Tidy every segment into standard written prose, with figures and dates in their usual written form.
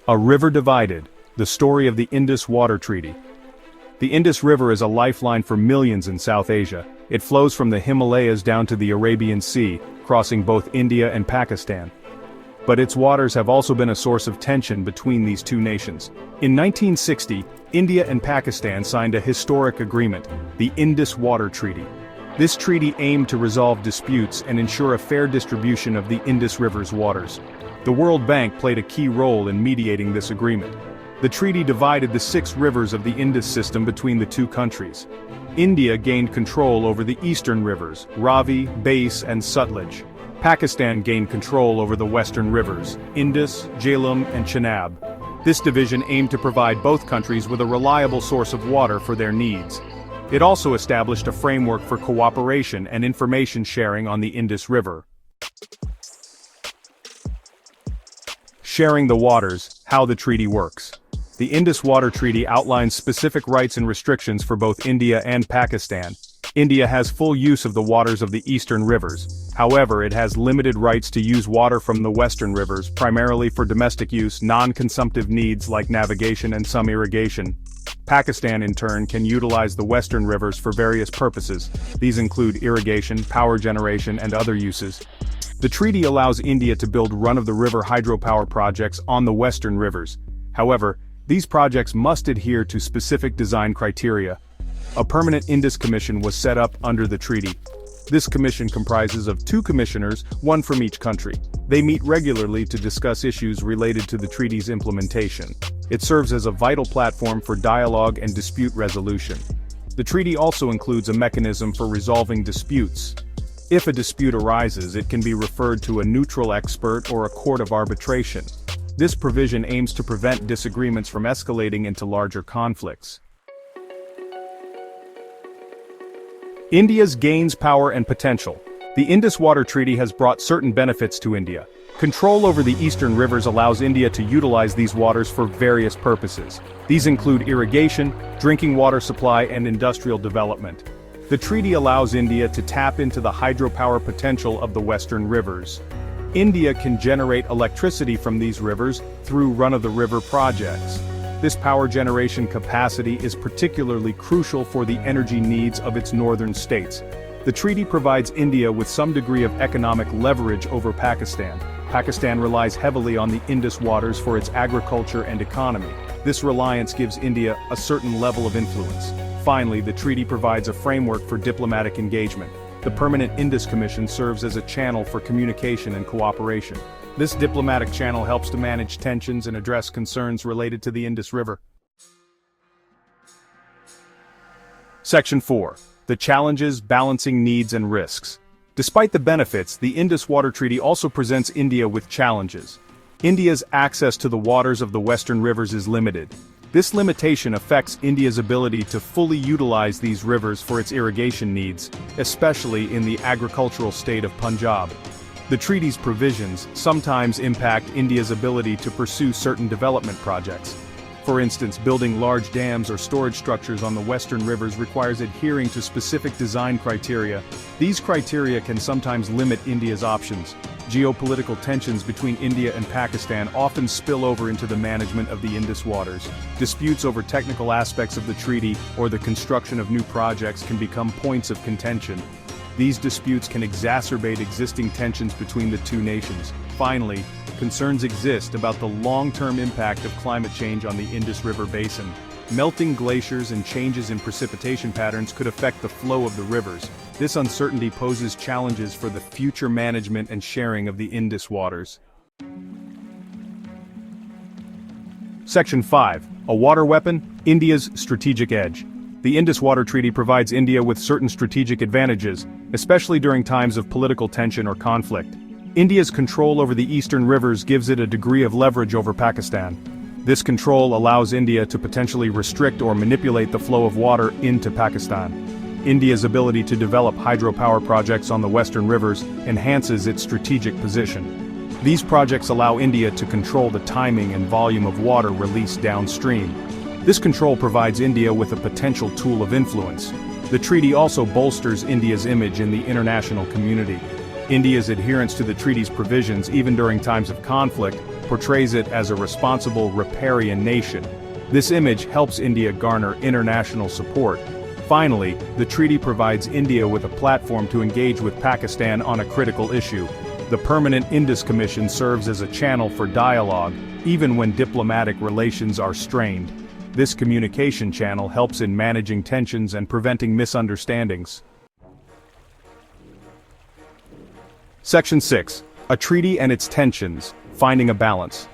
A river divided, the story of the Indus Water Treaty. The Indus River is a lifeline for millions in South Asia. It flows from the Himalayas down to the Arabian Sea, crossing both India and Pakistan. But its waters have also been a source of tension between these two nations. In 1960, India and Pakistan signed a historic agreement, the Indus Water Treaty. This treaty aimed to resolve disputes and ensure a fair distribution of the Indus River's waters. The World Bank played a key role in mediating this agreement. The treaty divided the 6 rivers of the Indus system between the two countries. India gained control over the eastern rivers, Ravi, Beas and Sutlej. Pakistan gained control over the western rivers, Indus, Jhelum and Chenab. This division aimed to provide both countries with a reliable source of water for their needs. It also established a framework for cooperation and information sharing on the Indus River. Sharing the waters, how the treaty works. The Indus Water Treaty outlines specific rights and restrictions for both India and Pakistan. India has full use of the waters of the eastern rivers. However, it has limited rights to use water from the western rivers, primarily for domestic use, non-consumptive needs like navigation and some irrigation. Pakistan, in turn, can utilize the western rivers for various purposes. These include irrigation, power generation, and other uses. The treaty allows India to build run-of-the-river hydropower projects on the western rivers. However, these projects must adhere to specific design criteria. A permanent Indus Commission was set up under the treaty. This commission comprises of 2 commissioners, one from each country. They meet regularly to discuss issues related to the treaty's implementation. It serves as a vital platform for dialogue and dispute resolution. The treaty also includes a mechanism for resolving disputes. If a dispute arises, it can be referred to a neutral expert or a court of arbitration. This provision aims to prevent disagreements from escalating into larger conflicts. India's gains, power and potential. The Indus Water Treaty has brought certain benefits to India. Control over the eastern rivers allows India to utilize these waters for various purposes. These include irrigation, drinking water supply and industrial development. The treaty allows India to tap into the hydropower potential of the western rivers. India can generate electricity from these rivers through run-of-the-river projects. This power generation capacity is particularly crucial for the energy needs of its northern states. The treaty provides India with some degree of economic leverage over Pakistan. Pakistan relies heavily on the Indus waters for its agriculture and economy. This reliance gives India a certain level of influence. Finally, the treaty provides a framework for diplomatic engagement. The Permanent Indus Commission serves as a channel for communication and cooperation. This diplomatic channel helps to manage tensions and address concerns related to the Indus River. Section 4. The challenges, balancing needs and risks. Despite the benefits, the Indus Water Treaty also presents India with challenges. India's access to the waters of the western rivers is limited. This limitation affects India's ability to fully utilize these rivers for its irrigation needs, especially in the agricultural state of Punjab. The treaty's provisions sometimes impact India's ability to pursue certain development projects. For instance, building large dams or storage structures on the western rivers requires adhering to specific design criteria. These criteria can sometimes limit India's options. Geopolitical tensions between India and Pakistan often spill over into the management of the Indus waters. Disputes over technical aspects of the treaty or the construction of new projects can become points of contention. These disputes can exacerbate existing tensions between the two nations. Finally, concerns exist about the long-term impact of climate change on the Indus River basin. Melting glaciers and changes in precipitation patterns could affect the flow of the rivers. This uncertainty poses challenges for the future management and sharing of the Indus waters. Section 5. A water weapon, India's strategic edge. The Indus Water Treaty provides India with certain strategic advantages, especially during times of political tension or conflict. India's control over the eastern rivers gives it a degree of leverage over Pakistan. This control allows India to potentially restrict or manipulate the flow of water into Pakistan. India's ability to develop hydropower projects on the western rivers enhances its strategic position. These projects allow India to control the timing and volume of water released downstream. This control provides India with a potential tool of influence. The treaty also bolsters India's image in the international community. India's adherence to the treaty's provisions even during times of conflict portrays it as a responsible riparian nation. This image helps India garner international support. Finally, the treaty provides India with a platform to engage with Pakistan on a critical issue. The Permanent Indus Commission serves as a channel for dialogue, even when diplomatic relations are strained. This communication channel helps in managing tensions and preventing misunderstandings. Section 6. A treaty and its tensions, finding a balance.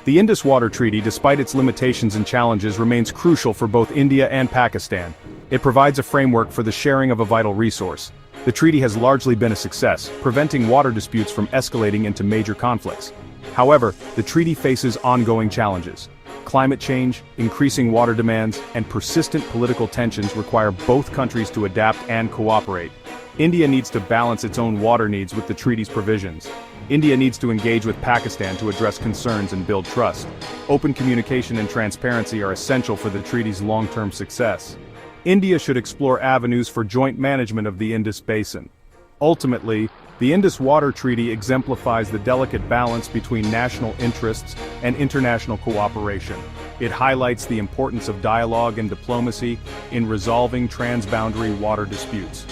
The Indus Water Treaty, despite its limitations and challenges, remains crucial for both India and Pakistan. It provides a framework for the sharing of a vital resource. The treaty has largely been a success, preventing water disputes from escalating into major conflicts. However, the treaty faces ongoing challenges. Climate change, increasing water demands, and persistent political tensions require both countries to adapt and cooperate. India needs to balance its own water needs with the treaty's provisions. India needs to engage with Pakistan to address concerns and build trust. Open communication and transparency are essential for the treaty's long-term success. India should explore avenues for joint management of the Indus Basin. Ultimately, the Indus Water Treaty exemplifies the delicate balance between national interests and international cooperation. It highlights the importance of dialogue and diplomacy in resolving transboundary water disputes.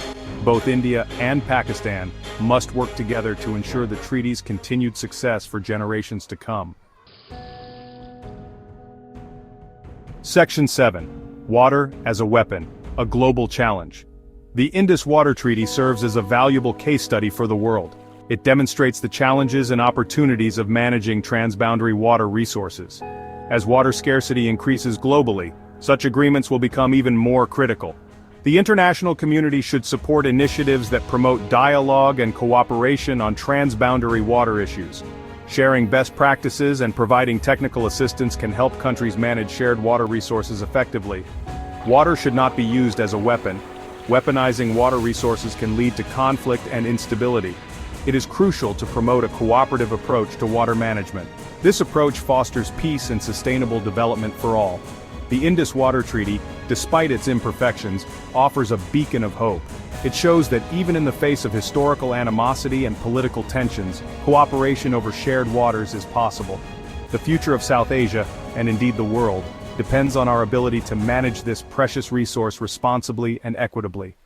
Both India and Pakistan must work together to ensure the treaty's continued success for generations to come. Section 7. Water as a weapon, a global challenge. The Indus Water Treaty serves as a valuable case study for the world. It demonstrates the challenges and opportunities of managing transboundary water resources. As water scarcity increases globally, such agreements will become even more critical. The international community should support initiatives that promote dialogue and cooperation on transboundary water issues. Sharing best practices and providing technical assistance can help countries manage shared water resources effectively. Water should not be used as a weapon. Weaponizing water resources can lead to conflict and instability. It is crucial to promote a cooperative approach to water management. This approach fosters peace and sustainable development for all. The Indus Water Treaty, despite its imperfections, offers a beacon of hope. It shows that even in the face of historical animosity and political tensions, cooperation over shared waters is possible. The future of South Asia, and indeed the world, depends on our ability to manage this precious resource responsibly and equitably.